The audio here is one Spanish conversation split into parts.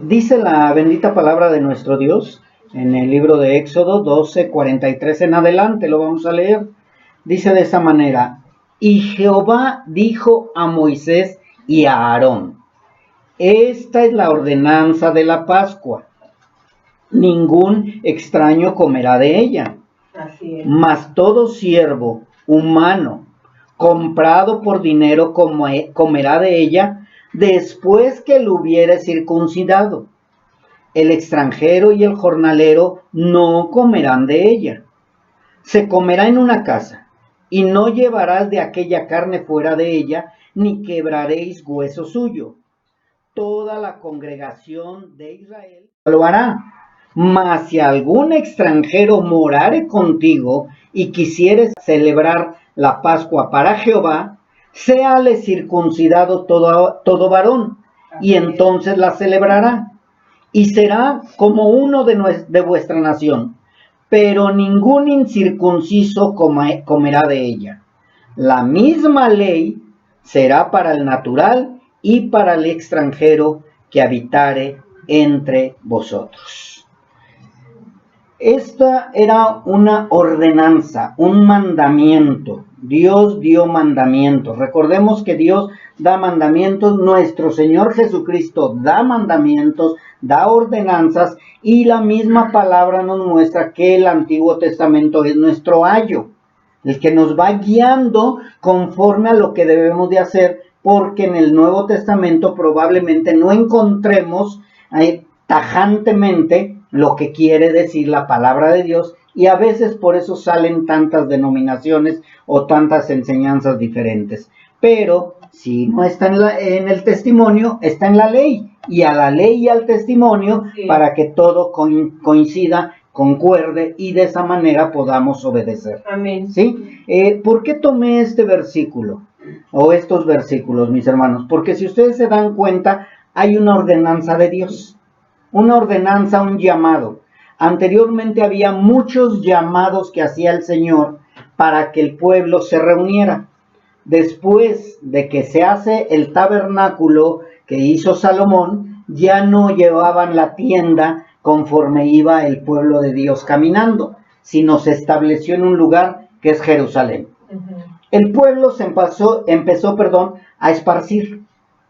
Dice la bendita palabra de nuestro Dios en el libro de Éxodo 12:43 en adelante, lo vamos a leer. Dice de esta manera: y Jehová dijo a Moisés y a Aarón: esta es la ordenanza de la Pascua. Ningún extraño comerá de ella. Así es. Mas todo siervo humano comprado por dinero comerá de ella después que lo hubiere circuncidado. El extranjero y el jornalero no comerán de ella. Se comerá en una casa, y no llevarás de aquella carne fuera de ella, ni quebraréis hueso suyo. Toda la congregación de Israel lo hará. Mas si algún extranjero morare contigo y quisieres celebrar la Pascua para Jehová, séale circuncidado todo varón, y entonces la celebrará, y será como uno de vuestra nación, pero ningún incircunciso comerá de ella. La misma ley será para el natural y para el extranjero que habitare entre vosotros. Esta era una ordenanza, un mandamiento. Dios dio mandamientos. Recordemos que Dios da mandamientos, nuestro Señor Jesucristo da mandamientos, da ordenanzas, y la misma palabra nos muestra que el Antiguo Testamento es nuestro ayo, el que nos va guiando conforme a lo que debemos de hacer, porque en el Nuevo Testamento probablemente no encontremos tajantemente lo que quiere decir la palabra de Dios, y a veces por eso salen tantas denominaciones o tantas enseñanzas diferentes. Pero si no está en el testimonio, está en la ley, y a la ley y al testimonio, sí, para que todo coincida, concuerde, y de esa manera podamos obedecer. Amén. ¿Sí? ¿Por qué tomé este versículo o estos versículos, mis hermanos? Porque si ustedes se dan cuenta, hay una ordenanza de Dios. Una ordenanza, un llamado. Anteriormente había muchos llamados que hacía el Señor para que el pueblo se reuniera. Después de que se hace el tabernáculo que hizo Salomón, ya no llevaban la tienda conforme iba el pueblo de Dios caminando, sino se estableció en un lugar que es Jerusalén. El pueblo se empezó a esparcir.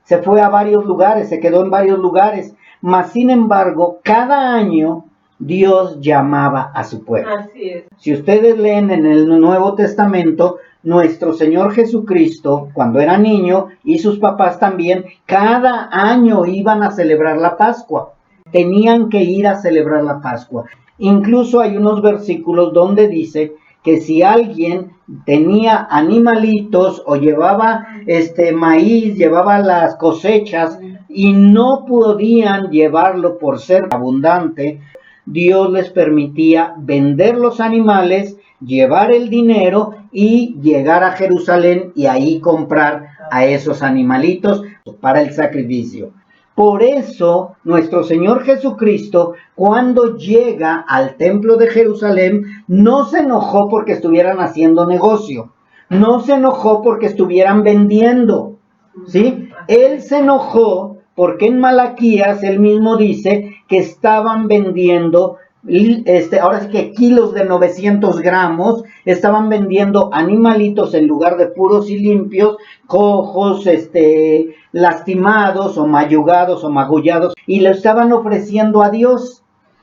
Se fue a varios lugares, se quedó en varios lugares. Mas, sin embargo, cada año Dios llamaba a su pueblo. Así es. Si ustedes leen en el Nuevo Testamento, nuestro Señor Jesucristo, cuando era niño, y sus papás también, cada año iban a celebrar la Pascua. Tenían que ir a celebrar la Pascua. Incluso hay unos versículos donde dice que si alguien tenía animalitos o llevaba maíz, llevaba las cosechas y no podían llevarlo por ser abundante, Dios les permitía vender los animales, llevar el dinero y llegar a Jerusalén y ahí comprar a esos animalitos para el sacrificio. Por eso, nuestro Señor Jesucristo, cuando llega al templo de Jerusalén, no se enojó porque estuvieran haciendo negocio, no se enojó porque estuvieran vendiendo, ¿sí? Él se enojó porque en Malaquías él mismo dice que estaban vendiendo, ahora sí que kilos de 900 gramos, estaban vendiendo animalitos en lugar de puros y limpios, cojos, lastimados o mayugados o magullados, y lo estaban ofreciendo a Dios.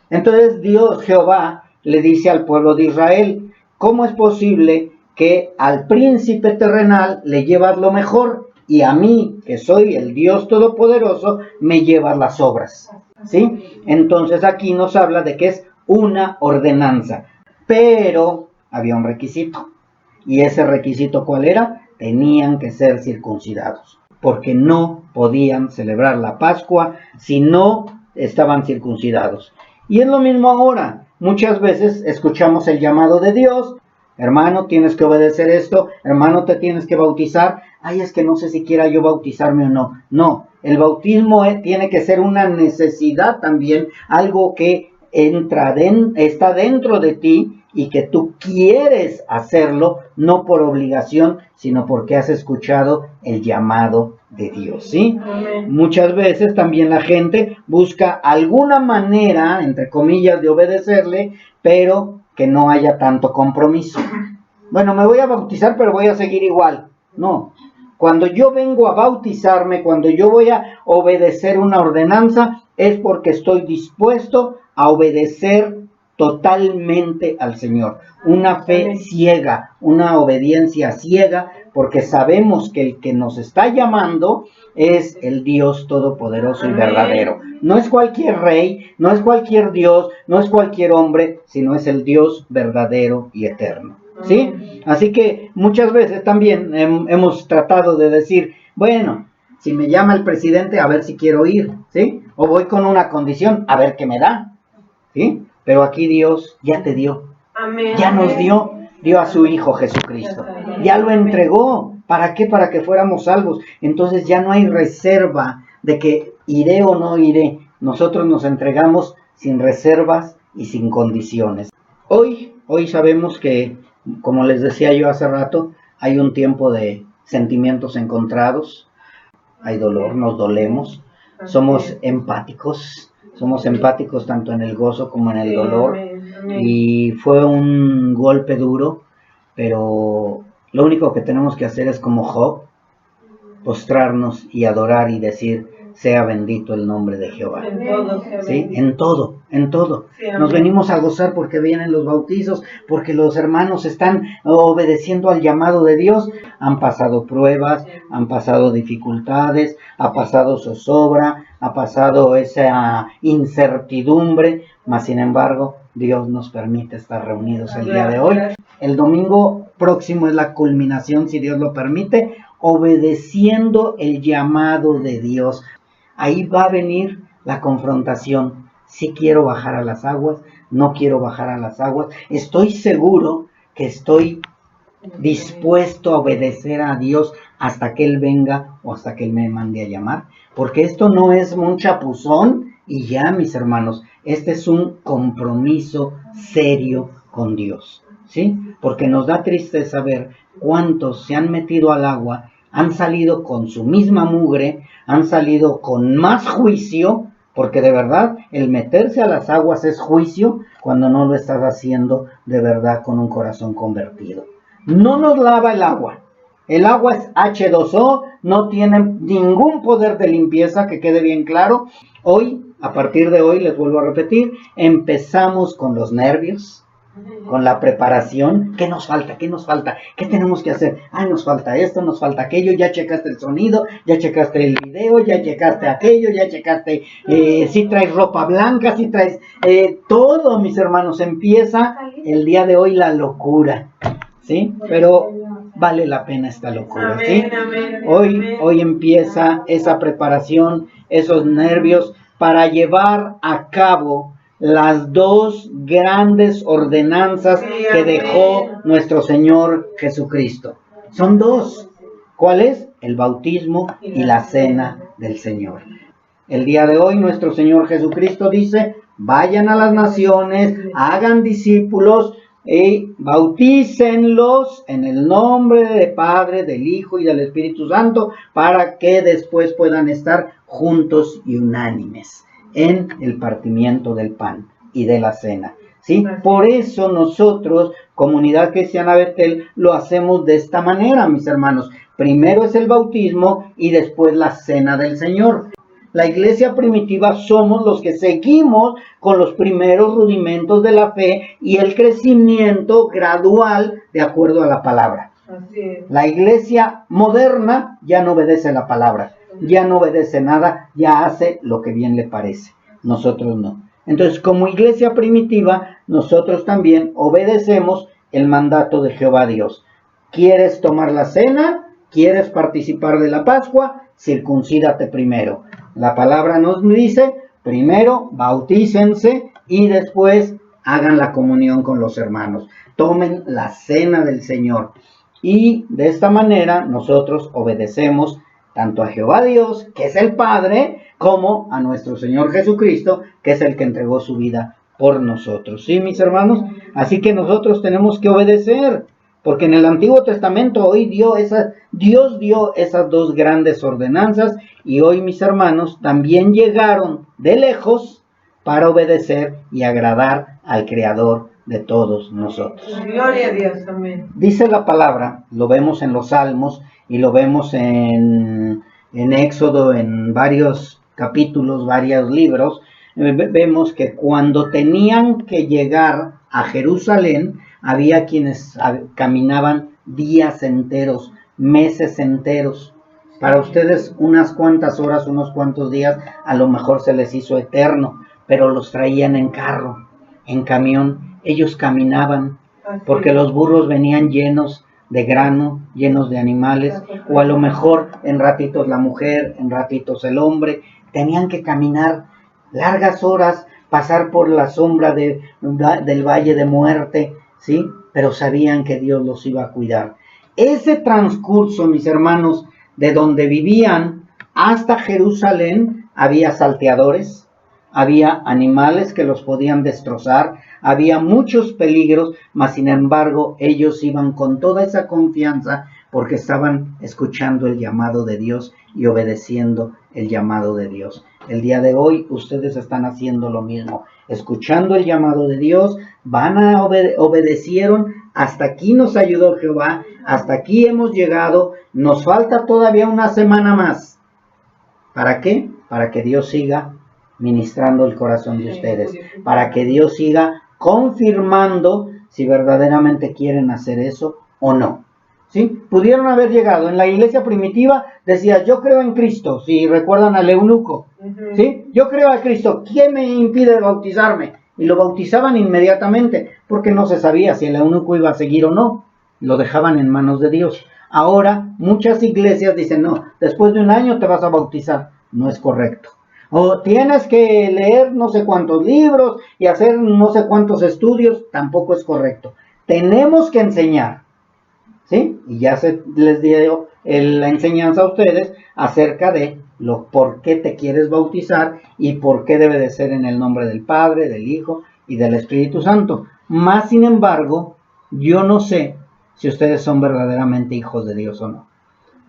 Entonces Dios, Jehová, le dice al pueblo de Israel: ¿cómo es posible que al príncipe terrenal le llevas lo mejor y a mí, que soy el Dios Todopoderoso, me llevas las obras? ¿Sí? Entonces aquí nos habla de que es una ordenanza, pero había un requisito. ¿Y ese requisito cuál era? Tenían que ser circuncidados, porque no podían celebrar la Pascua si no estaban circuncidados. Y es lo mismo ahora. Muchas veces escuchamos el llamado de Dios: hermano, tienes que obedecer esto, hermano, te tienes que bautizar. Ay, es que no sé si quiera yo bautizarme o no. No, el bautismo tiene que ser una necesidad también, algo que está dentro de ti y que tú quieres hacerlo, no por obligación, sino porque has escuchado el llamado de Dios, ¿sí? Muchas veces también la gente busca alguna manera, entre comillas, de obedecerle, pero que no haya tanto compromiso. Bueno, me voy a bautizar, pero voy a seguir igual. No. Cuando yo vengo a bautizarme, cuando yo voy a obedecer una ordenanza, es porque estoy dispuesto a obedecer totalmente al Señor. Una fe ciega, una obediencia ciega, porque sabemos que el que nos está llamando es el Dios todopoderoso y verdadero. No es cualquier rey, no es cualquier Dios, no es cualquier hombre, sino es el Dios verdadero y eterno. ¿Sí? Así que muchas veces también hemos tratado de decir, bueno, si me llama el presidente, a ver si quiero ir, ¿sí? O voy con una condición, a ver qué me da, ¿sí? Pero aquí Dios ya te dio, ya nos dio a su Hijo Jesucristo, ya lo entregó. ¿Para qué? Para que fuéramos salvos. Entonces ya no hay reserva de que iré o no iré. Nosotros nos entregamos sin reservas y sin condiciones. Hoy sabemos que, como les decía yo hace rato, hay un tiempo de sentimientos encontrados, hay dolor, nos dolemos, somos empáticos tanto en el gozo como en el dolor, y fue un golpe duro, pero lo único que tenemos que hacer es como Job, postrarnos y adorar y decir, sea bendito el nombre de Jehová. ¿Sí? En todo. Nos venimos a gozar porque vienen los bautizos, porque los hermanos están obedeciendo al llamado de Dios. Han pasado pruebas, han pasado dificultades, ha pasado zozobra, ha pasado esa incertidumbre, mas sin embargo, Dios nos permite estar reunidos el día de hoy. El domingo próximo es la culminación, si Dios lo permite, obedeciendo el llamado de Dios. Ahí va a venir la confrontación. Si quiero bajar a las aguas, no quiero bajar a las aguas. Estoy seguro que estoy dispuesto a obedecer a Dios hasta que Él venga o hasta que Él me mande a llamar. Porque esto no es un chapuzón y ya, mis hermanos, este es un compromiso serio con Dios, ¿sí? Porque nos da tristeza ver cuántos se han metido al agua, han salido con su misma mugre, han salido con más juicio, porque de verdad el meterse a las aguas es juicio cuando no lo estás haciendo de verdad con un corazón convertido. No nos lava el agua es H2O, no tiene ningún poder de limpieza, que quede bien claro. Hoy, a partir de hoy, les vuelvo a repetir, empezamos con los nervios, con la preparación. ¿Qué nos falta? ¿Qué tenemos que hacer? Nos falta esto, nos falta aquello. Ya checaste el sonido, ya checaste el video, ya checaste aquello, ya checaste si traes ropa blanca, si traes todo, mis hermanos. Empieza el día de hoy la locura, ¿sí? Pero vale la pena esta locura, ¿sí? Hoy empieza esa preparación, esos nervios para llevar a cabo las dos grandes ordenanzas que dejó nuestro Señor Jesucristo. Son dos. ¿Cuál es? El bautismo y la cena del Señor. El día de hoy nuestro Señor Jesucristo dice, vayan a las naciones, hagan discípulos y bautícenlos en el nombre del Padre, del Hijo y del Espíritu Santo, para que después puedan estar juntos y unánimes en el partimiento del pan y de la cena, ¿sí? Por eso nosotros, Comunidad Cristiana Betel, lo hacemos de esta manera, mis hermanos. Primero es el bautismo y después la cena del Señor. La iglesia primitiva somos los que seguimos con los primeros rudimentos de la fe y el crecimiento gradual de acuerdo a la palabra. La iglesia moderna ya no obedece la palabra, ya no obedece nada, ya hace lo que bien le parece. Nosotros no. Entonces, como iglesia primitiva, nosotros también obedecemos el mandato de Jehová Dios. ¿Quieres tomar la cena? ¿Quieres participar de la Pascua? Circuncídate primero. La palabra nos dice, primero bautícense y después hagan la comunión con los hermanos. Tomen la cena del Señor. Y de esta manera nosotros obedecemos tanto a Jehová Dios, que es el Padre, como a nuestro Señor Jesucristo, que es el que entregó su vida por nosotros. ¿Sí, mis hermanos? Así que nosotros tenemos que obedecer. Porque en el Antiguo Testamento Dios dio esas dos grandes ordenanzas y hoy, mis hermanos, también llegaron de lejos para obedecer y agradar al Creador de todos nosotros. Gloria a Dios, amén. Dice la palabra, lo vemos en los Salmos y lo vemos en Éxodo, en varios capítulos, varios libros, vemos que cuando tenían que llegar a Jerusalén, había quienes caminaban días enteros, meses enteros. Para ustedes unas cuantas horas, unos cuantos días, a lo mejor se les hizo eterno, pero los traían en carro, en camión. Ellos caminaban porque los burros venían llenos de grano, llenos de animales, o a lo mejor en ratitos la mujer, en ratitos el hombre. Tenían que caminar largas horas, pasar por la sombra del valle de muerte, ¿sí? Pero sabían que Dios los iba a cuidar. Ese transcurso, mis hermanos, de donde vivían hasta Jerusalén, había salteadores, había animales que los podían destrozar, había muchos peligros, mas sin embargo ellos iban con toda esa confianza porque estaban escuchando el llamado de Dios y obedeciendo el llamado de Dios. El día de hoy ustedes están haciendo lo mismo, escuchando el llamado de Dios, obedecieron, hasta aquí nos ayudó Jehová, hasta aquí hemos llegado, nos falta todavía una semana más. ¿Para qué? Para que Dios siga ministrando el corazón de ustedes, para que Dios siga confirmando si verdaderamente quieren hacer eso o no. ¿Sí? Pudieron haber llegado. En la iglesia primitiva decía, yo creo en Cristo, si recuerdan al eunuco, ¿sí? Yo creo a Cristo, ¿quién me impide bautizarme? Y lo bautizaban inmediatamente, porque no se sabía si el eunuco iba a seguir o no. Lo dejaban en manos de Dios. Ahora, muchas iglesias dicen, no, después de un año te vas a bautizar. No es correcto. O tienes que leer no sé cuántos libros y hacer no sé cuántos estudios. Tampoco es correcto. Tenemos que enseñar, ¿sí? Y ya les dio la enseñanza a ustedes acerca de por qué te quieres bautizar y por qué debe de ser en el nombre del Padre, del Hijo y del Espíritu Santo. Más sin embargo, yo no sé si ustedes son verdaderamente hijos de Dios o no.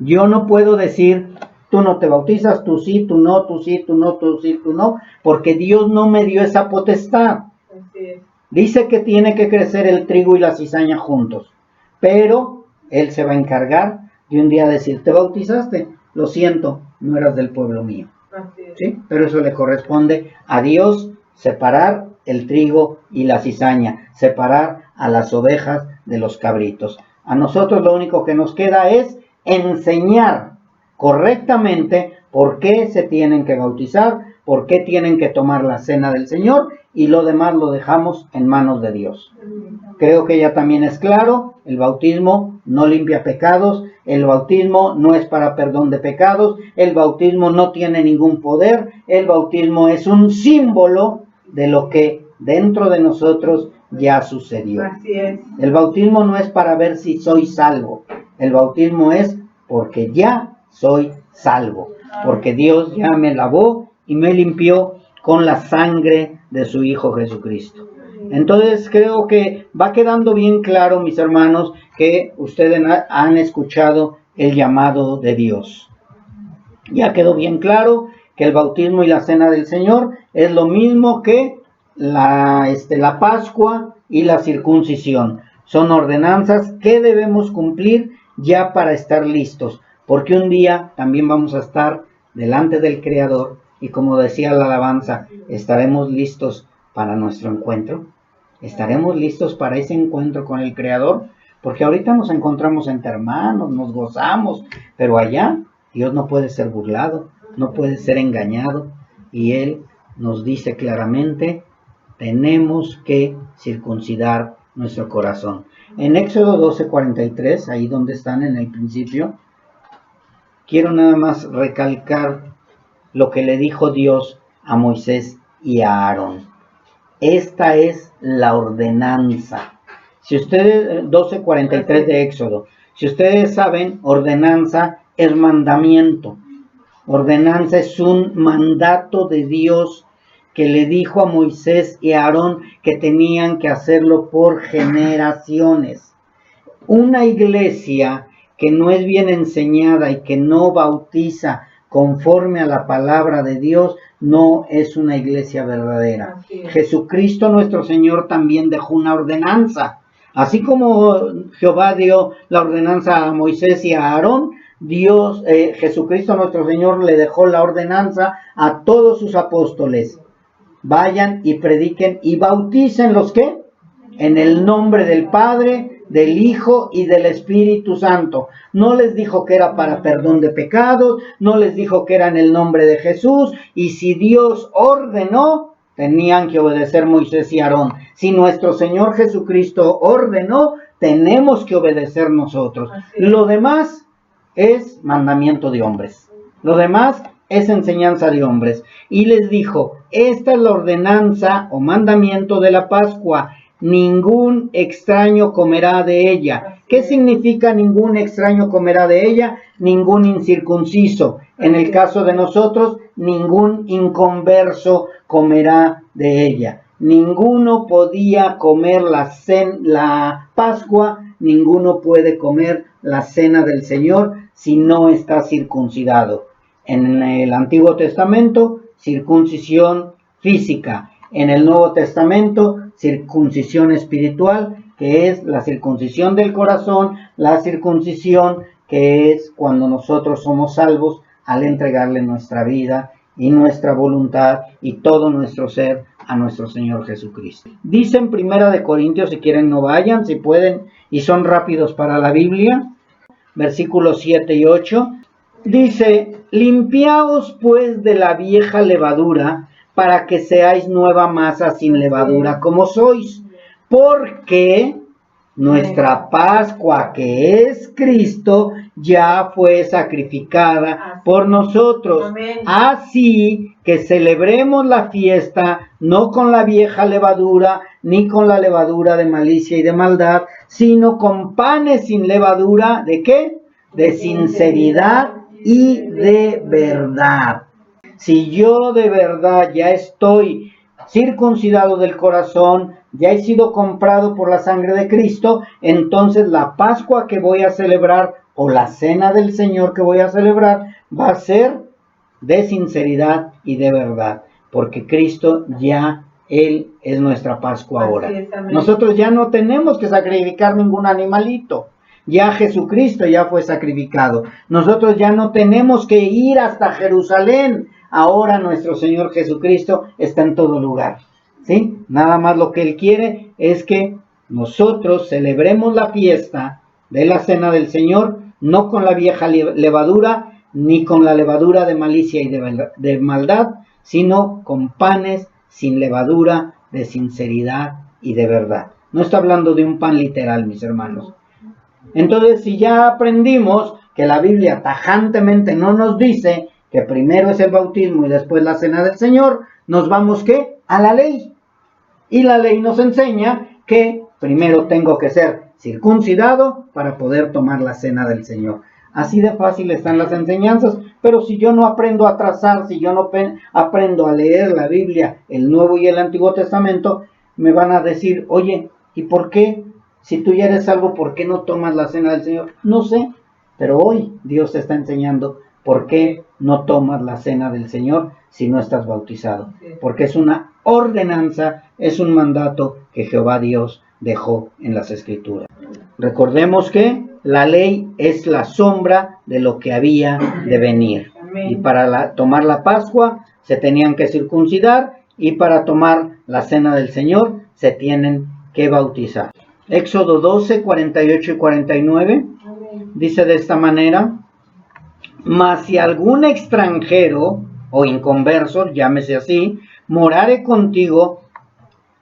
Yo no puedo decir, tú no te bautizas, tú sí, tú no, tú sí, tú no, tú sí, tú no, porque Dios no me dio esa potestad. Así es. Dice que tiene que crecer el trigo y la cizaña juntos, pero Él se va a encargar de un día decir, ¿te bautizaste? Lo siento, no eras del pueblo mío. Así es. ¿Sí? Pero eso le corresponde a Dios, separar el trigo y la cizaña, separar a las ovejas de los cabritos. A nosotros lo único que nos queda es enseñar correctamente por qué se tienen que bautizar, por qué tienen que tomar la cena del Señor, y lo demás lo dejamos en manos de Dios. Creo que ya también es claro, el bautismo no limpia pecados, el bautismo no es para perdón de pecados, el bautismo no tiene ningún poder, el bautismo es un símbolo de lo que dentro de nosotros ya sucedió. Así es. El bautismo no es para ver si soy salvo, el bautismo es porque ya soy salvo, porque Dios ya me lavó y me limpió con la sangre de su Hijo Jesucristo. Entonces creo que va quedando bien claro, mis hermanos, que ustedes han escuchado el llamado de Dios. Ya quedó bien claro que el bautismo y la cena del Señor es lo mismo que la Pascua y la circuncisión. Son ordenanzas que debemos cumplir ya para estar listos, porque un día también vamos a estar delante del Creador y, como decía la alabanza, estaremos listos para nuestro encuentro. ¿Estaremos listos para ese encuentro con el Creador? Porque ahorita nos encontramos entre hermanos, nos gozamos, pero allá Dios no puede ser burlado, no puede ser engañado, y Él nos dice claramente, tenemos que circuncidar nuestro corazón. En Éxodo 12:43, ahí donde están en el principio, quiero nada más recalcar lo que le dijo Dios a Moisés y a Aarón. Esta es la ordenanza. Si ustedes, 12:43 de Éxodo, si ustedes saben, ordenanza es mandamiento. Ordenanza es un mandato de Dios que le dijo a Moisés y a Aarón que tenían que hacerlo por generaciones. Una iglesia que no es bien enseñada y que no bautiza conforme a la palabra de Dios, no es una iglesia verdadera. Jesucristo nuestro Señor también dejó una ordenanza. Así como Jehová dio la ordenanza a Moisés y a Aarón, Jesucristo nuestro Señor le dejó la ordenanza a todos sus apóstoles. Vayan y prediquen y bauticen los que en el nombre del Padre, del Hijo y del Espíritu Santo. No les dijo que era para perdón de pecados, no les dijo que era en el nombre de Jesús, y si Dios ordenó, tenían que obedecer Moisés y Aarón. Si nuestro Señor Jesucristo ordenó, tenemos que obedecer nosotros. Lo demás es mandamiento de hombres. Lo demás es enseñanza de hombres. Y les dijo, esta es la ordenanza o mandamiento de la Pascua. Ningún extraño comerá de ella. ¿Qué significa ningún extraño comerá de ella? Ningún incircunciso. En el caso de nosotros, ningún inconverso comerá de ella. Ninguno podía comer la Pascua, ninguno puede comer la cena del Señor si no está circuncidado. En el Antiguo Testamento, circuncisión física. En el Nuevo Testamento, circuncisión espiritual, que es la circuncisión del corazón, la circuncisión que es cuando nosotros somos salvos al entregarle nuestra vida y nuestra voluntad y todo nuestro ser a nuestro Señor Jesucristo. Dice en 1 Corintios, si quieren no vayan, si pueden y son rápidos para la Biblia, versículos 7 y 8, dice, limpiaos pues de la vieja levadura, para que seáis nueva masa sin levadura como sois, porque nuestra Pascua, que es Cristo, ya fue sacrificada por nosotros. Así que celebremos la fiesta no con la vieja levadura, ni con la levadura de malicia y de maldad, sino con panes sin levadura, ¿de qué? De sinceridad y de verdad. Si yo de verdad ya estoy circuncidado del corazón, ya he sido comprado por la sangre de Cristo, entonces la Pascua que voy a celebrar o la cena del Señor que voy a celebrar va a ser de sinceridad y de verdad, porque Cristo ya, Él es nuestra Pascua ahora. Nosotros ya no tenemos que sacrificar ningún animalito. Ya Jesucristo ya fue sacrificado. Nosotros ya no tenemos que ir hasta Jerusalén. Ahora nuestro Señor Jesucristo está en todo lugar. ¿Sí? Nada más lo que Él quiere es que nosotros celebremos la fiesta de la cena del Señor, no con la vieja levadura, ni con la levadura de malicia y de maldad, sino con panes sin levadura, de sinceridad y de verdad. No está hablando de un pan literal, mis hermanos. Entonces, si ya aprendimos que la Biblia tajantemente no nos dice que primero es el bautismo y después la cena del Señor, nos vamos, ¿qué? A la ley. Y la ley nos enseña que primero tengo que ser circuncidado para poder tomar la cena del Señor. Así de fácil están las enseñanzas, pero si yo no aprendo a trazar, si yo no aprendo a leer la Biblia, el Nuevo y el Antiguo Testamento, me van a decir, oye, ¿y por qué? Si tú ya eres salvo, ¿por qué no tomas la cena del Señor? No sé, pero hoy Dios te está enseñando por qué no tomas la cena del Señor si no estás bautizado. Porque es una ordenanza, es un mandato que Jehová Dios dejó en las Escrituras. Recordemos que la ley es la sombra de lo que había de venir. Y para tomar la Pascua se tenían que circuncidar y para tomar la cena del Señor se tienen que bautizar. Éxodo 12, 48 y 49 dice de esta manera, mas si algún extranjero o inconverso, llámese así, morare contigo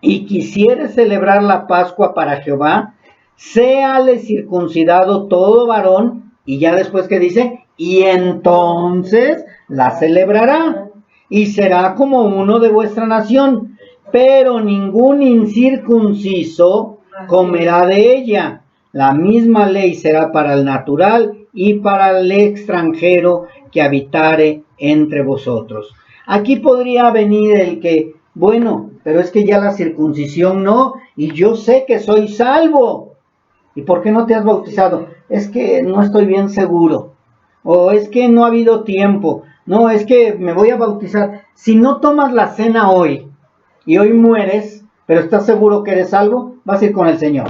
y quisiere celebrar la Pascua para Jehová, séale circuncidado todo varón, y ya después que dice, y entonces la celebrará, y será como uno de vuestra nación, pero ningún incircunciso comerá de ella. La misma ley será para el natural y para el extranjero que habitare entre vosotros. Aquí podría venir el que, bueno, pero es que ya la circuncisión no, y yo sé que soy salvo. ¿Y por qué no te has bautizado? Es que no estoy bien seguro. O es que no ha habido tiempo. No, es que me voy a bautizar. Si no tomas la cena hoy y hoy mueres, pero estás seguro que eres salvo, vas a ir con el Señor.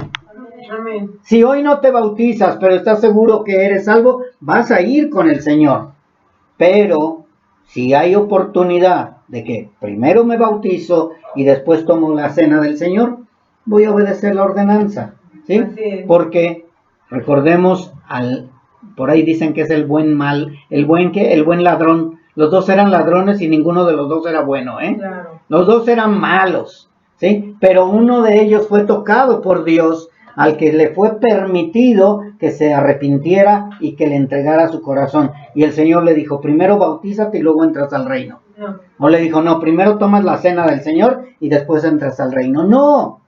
Amén. Si hoy no te bautizas, pero estás seguro que eres salvo, vas a ir con el Señor. Pero si hay oportunidad de que primero me bautizo y después tomo la cena del Señor, voy a obedecer la ordenanza, ¿sí? Así es. Porque recordemos por ahí dicen que es el buen ladrón. Los dos eran ladrones y ninguno de los dos era bueno, ¿eh? Claro. Los dos eran malos, ¿sí? Pero uno de ellos fue tocado por Dios, al que le fue permitido que se arrepintiera y que le entregara su corazón. Y el Señor le dijo, primero bautízate y luego entras al reino. No. O le dijo, no, primero tomas la cena del Señor y después entras al reino. No. O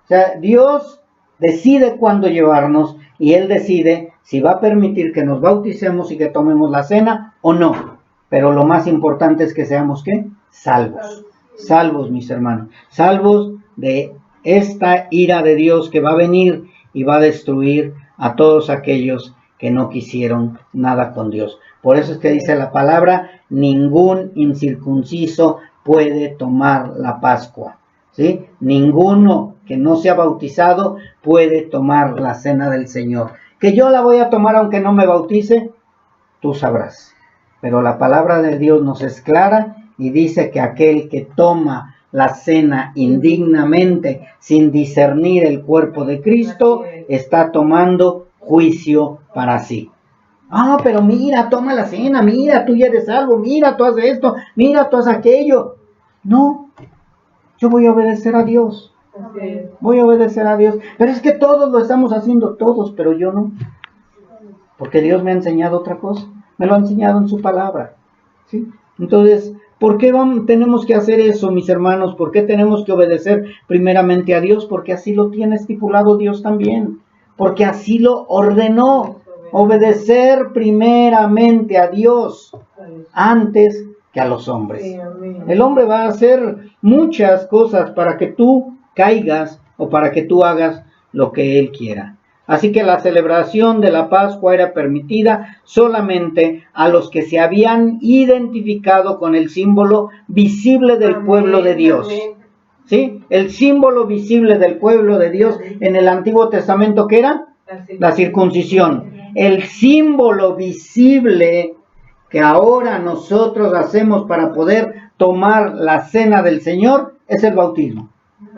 sea, Dios decide cuándo llevarnos y Él decide si va a permitir que nos bauticemos y que tomemos la cena o no. Pero lo más importante es que seamos, ¿qué? Salvos. Salvos, mis hermanos. Salvos de esta ira de Dios que va a venir y va a destruir a todos aquellos que no quisieron nada con Dios. Por eso es que dice la palabra, ningún incircunciso puede tomar la Pascua, ¿sí? Ninguno que no sea bautizado puede tomar la cena del Señor. Que yo la voy a tomar aunque no me bautice, tú sabrás. Pero la palabra de Dios nos es clara y dice que aquel que toma la cena indignamente, sin discernir el cuerpo de Cristo, está tomando juicio para sí. Ah, pero mira, toma la cena, mira, tú ya eres salvo, mira, tú haces esto, mira, tú haces aquello. No, yo voy a obedecer a Dios. Voy a obedecer a Dios. Pero es que todos lo estamos haciendo, todos, pero yo no. Porque Dios me ha enseñado otra cosa. Me lo ha enseñado en su palabra. ¿Sí? Entonces, ¿por qué tenemos que hacer eso, mis hermanos? ¿Por qué tenemos que obedecer primeramente a Dios? Porque así lo tiene estipulado Dios también. Porque así lo ordenó. Obedecer primeramente a Dios antes que a los hombres. El hombre va a hacer muchas cosas para que tú caigas o para que tú hagas lo que él quiera. Así que la celebración de la Pascua era permitida solamente a los que se habían identificado con el símbolo visible del pueblo de Dios. ¿Sí? El símbolo visible del pueblo de Dios en el Antiguo Testamento, ¿qué era? La circuncisión. El símbolo visible que ahora nosotros hacemos para poder tomar la cena del Señor es el bautismo.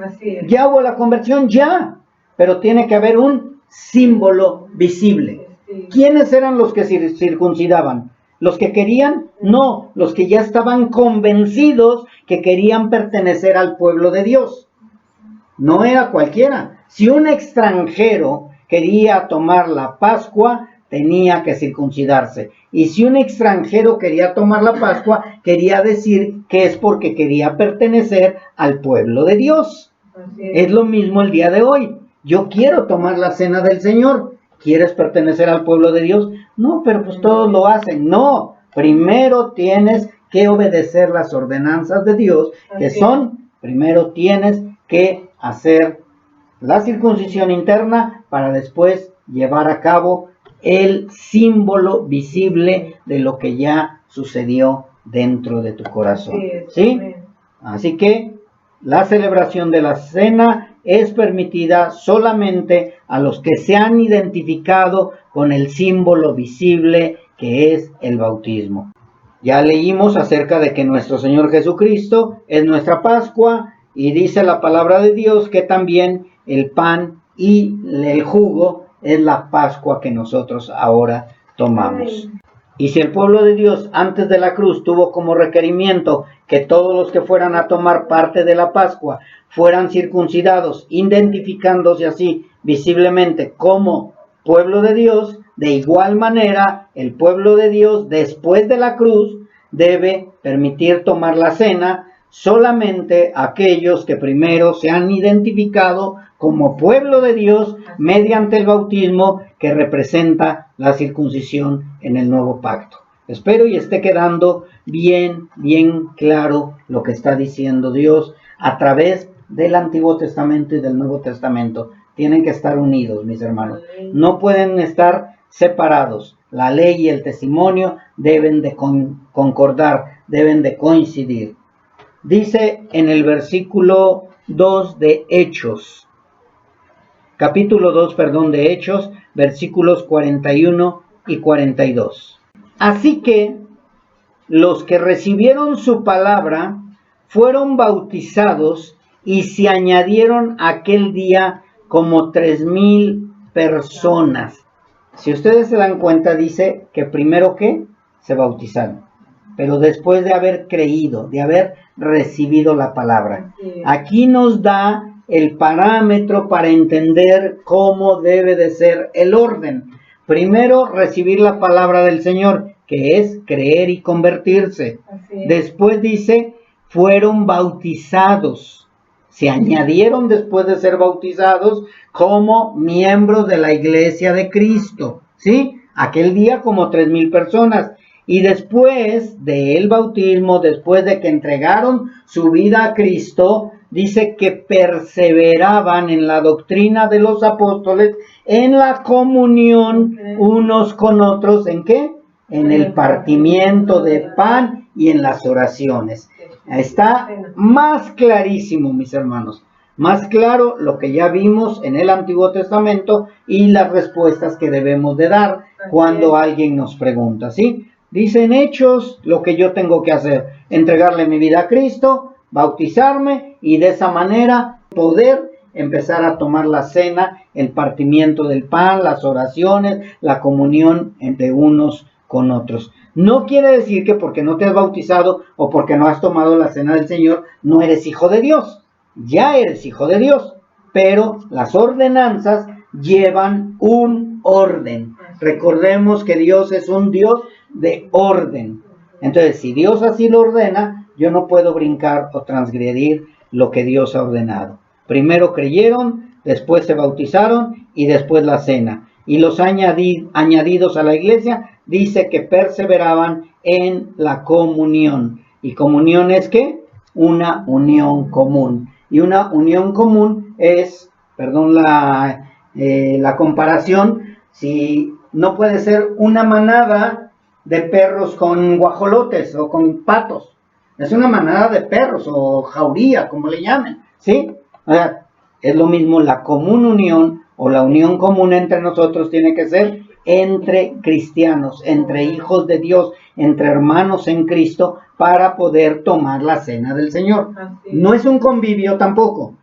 Así es. Ya hubo la conversión, ya, pero tiene que haber un símbolo visible. ¿Quiénes eran los que circuncidaban? ¿Los que querían? No, los que ya estaban convencidos que querían pertenecer al pueblo de Dios. No era cualquiera. Si un extranjero quería tomar la Pascua, tenía que circuncidarse. Y si un extranjero quería tomar la Pascua, quería decir que es porque quería pertenecer al pueblo de Dios. Es lo mismo el día de hoy. Yo quiero tomar la cena del Señor. ¿Quieres pertenecer al pueblo de Dios? No, pero pues todos lo hacen. No, primero tienes que obedecer las ordenanzas de Dios, que son, primero tienes que hacer la circuncisión interna para después llevar a cabo el símbolo visible de lo que ya sucedió dentro de tu corazón. ¿Sí? Así que la celebración de la cena es permitida solamente a los que se han identificado con el símbolo visible que es el bautismo. Ya leímos acerca de que nuestro Señor Jesucristo es nuestra Pascua y dice la palabra de Dios que también el pan y el jugo es la Pascua que nosotros ahora tomamos. Y si el pueblo de Dios antes de la cruz tuvo como requerimiento que todos los que fueran a tomar parte de la Pascua fueran circuncidados, identificándose así visiblemente como pueblo de Dios, de igual manera el pueblo de Dios después de la cruz debe permitir tomar la cena solamente a aquellos que primero se han identificado como pueblo de Dios mediante el bautismo que representa la circuncisión en el nuevo pacto. Espero y esté quedando bien claro lo que está diciendo Dios a través del Antiguo Testamento y del Nuevo Testamento. tienen que estar unidos, mis hermanos. No pueden estar separados. La ley y el testimonio deben de concordar, deben de coincidir. Dice en el versículo 2 de Hechos, capítulo 2, de Hechos, versículos 41 y 42. Así que los que recibieron su palabra fueron bautizados y se añadieron aquel día como 3,000 personas. Si ustedes se dan cuenta, dice que primero que se bautizaron, pero después de haber creído, de haber recibido la palabra. Aquí nos da el parámetro para entender cómo debe de ser el orden. Primero, recibir la palabra del Señor, que es creer y convertirse. Después dice, fueron bautizados. Se añadieron después de ser bautizados como miembros de la iglesia de Cristo. ¿Sí? Aquel día como 3,000 personas. Y después del bautismo, después de que entregaron su vida a Cristo, dice que perseveraban en la doctrina de los apóstoles, en la comunión unos con otros. ¿En qué? En el partimiento de pan y en las oraciones. Está más clarísimo, mis hermanos. Más claro lo que ya vimos en el Antiguo Testamento y las respuestas que debemos de dar cuando alguien nos pregunta, ¿sí? Dice en Hechos lo que yo tengo que hacer: entregarle mi vida a Cristo, bautizarme y de esa manera poder empezar a tomar la cena, el partimiento del pan, las oraciones, la comunión entre unos con otros. No quiere decir que porque no te has bautizado o porque no has tomado la cena del Señor no eres hijo de Dios. Ya eres hijo de Dios, pero las ordenanzas llevan un orden. Recordemos que Dios es un Dios de orden. Entonces, si Dios así lo ordena, yo no puedo brincar o transgredir lo que Dios ha ordenado. Primero creyeron, después se bautizaron y después la cena. Y los añadidos a la iglesia dice que perseveraban en la comunión. ¿Y comunión es qué? Una unión común. Y una unión común es, perdón la comparación, si no puede ser una manada de perros con guajolotes o con patos. Es una manada de perros o jauría, como le llamen, ¿sí? O sea, es lo mismo, la común unión o la unión común entre nosotros tiene que ser entre cristianos, entre hijos de Dios, entre hermanos en Cristo, para poder tomar la cena del Señor. No es un convivio tampoco.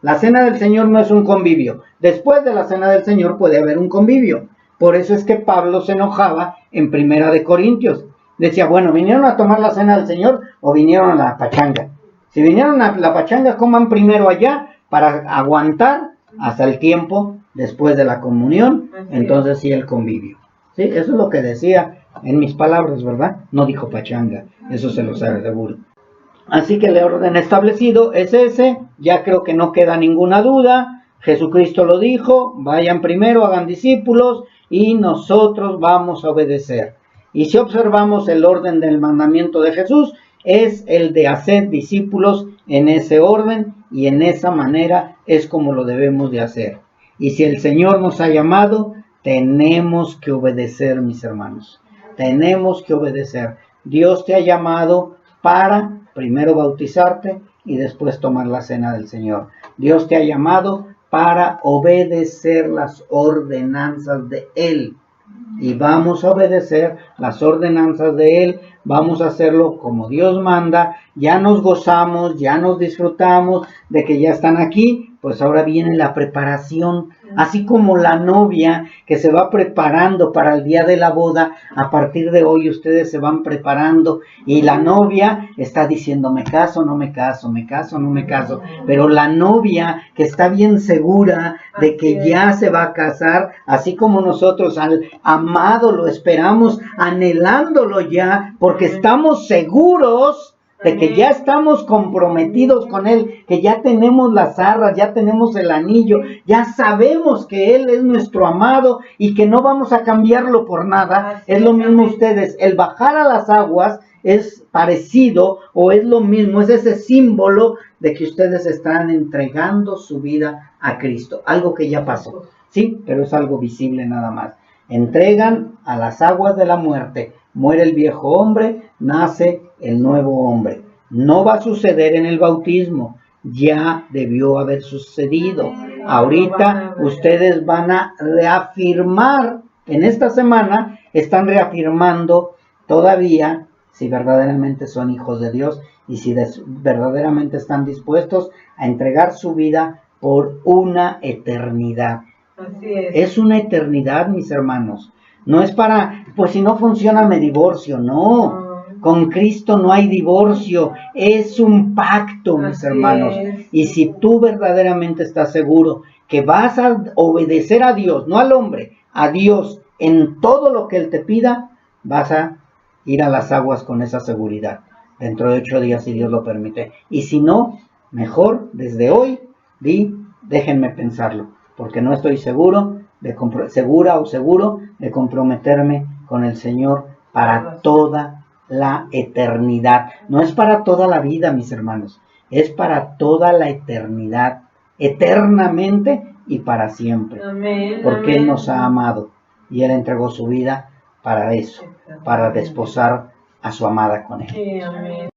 La cena del Señor no es un convivio. Después de la cena del Señor puede haber un convivio. Por eso es que Pablo se enojaba en 1 Corintios. Decía, bueno, ¿vinieron a tomar la cena del Señor o vinieron a la pachanga? Si vinieron a la pachanga, coman primero allá para aguantar hasta el tiempo después de la comunión. Entonces sí, el convivio. ¿Sí? Eso es lo que decía en mis palabras, ¿verdad? No dijo pachanga. Eso se lo sabe de burro. Así que el orden establecido es ese. Ya creo que no queda ninguna duda. Jesucristo lo dijo, vayan primero, hagan discípulos y nosotros vamos a obedecer. Y si observamos el orden del mandamiento de Jesús, es el de hacer discípulos en ese orden y en esa manera es como lo debemos de hacer. Y si el Señor nos ha llamado, tenemos que obedecer, mis hermanos. Tenemos que obedecer. Dios te ha llamado para primero bautizarte y después tomar la cena del Señor. Dios te ha llamado para obedecer las ordenanzas de Él. Y vamos a obedecer las ordenanzas de Él, vamos a hacerlo como Dios manda. Ya nos gozamos, ya nos disfrutamos de que ya están aquí, pues ahora viene la preparación. Así como la novia que se va preparando para el día de la boda, a partir de hoy ustedes se van preparando y la novia está diciendo, me caso, no me caso, me caso, no me caso. Pero la novia que está bien segura de que ya se va a casar, así como nosotros al amado lo esperamos, anhelándolo ya, porque estamos seguros de que ya estamos comprometidos con Él, que ya tenemos las arras, ya tenemos el anillo, ya sabemos que Él es nuestro amado y que no vamos a cambiarlo por nada. Es lo mismo ustedes, el bajar a las aguas es parecido o es lo mismo, es ese símbolo de que ustedes están entregando su vida a Cristo, algo que ya pasó, sí, pero es algo visible nada más. Entregan a las aguas de la muerte, muere el viejo hombre, nace el nuevo hombre. No va a suceder en el bautismo, ya debió haber sucedido. Ahorita ustedes van a reafirmar, en esta semana están reafirmando todavía si verdaderamente son hijos de Dios y si verdaderamente están dispuestos a entregar su vida por una eternidad. Así es. Es una eternidad, mis hermanos. No es para, pues si no funciona me divorcio, no. Con Cristo no hay divorcio, es un pacto, mis hermanos. Y si tú verdaderamente estás seguro que vas a obedecer a Dios, no al hombre, a Dios en todo lo que Él te pida, vas a ir a las aguas con esa seguridad. Dentro de 8 días, si Dios lo permite. Y si no, mejor desde hoy, déjenme pensarlo, porque no estoy seguro de comprometerme con el Señor para toda la eternidad. No es para toda la vida, mis hermanos, es para toda la eternidad, eternamente y para siempre. Amén, porque amén. Él nos ha amado y Él entregó su vida para eso, para desposar a su amada con Él. Sí, amén.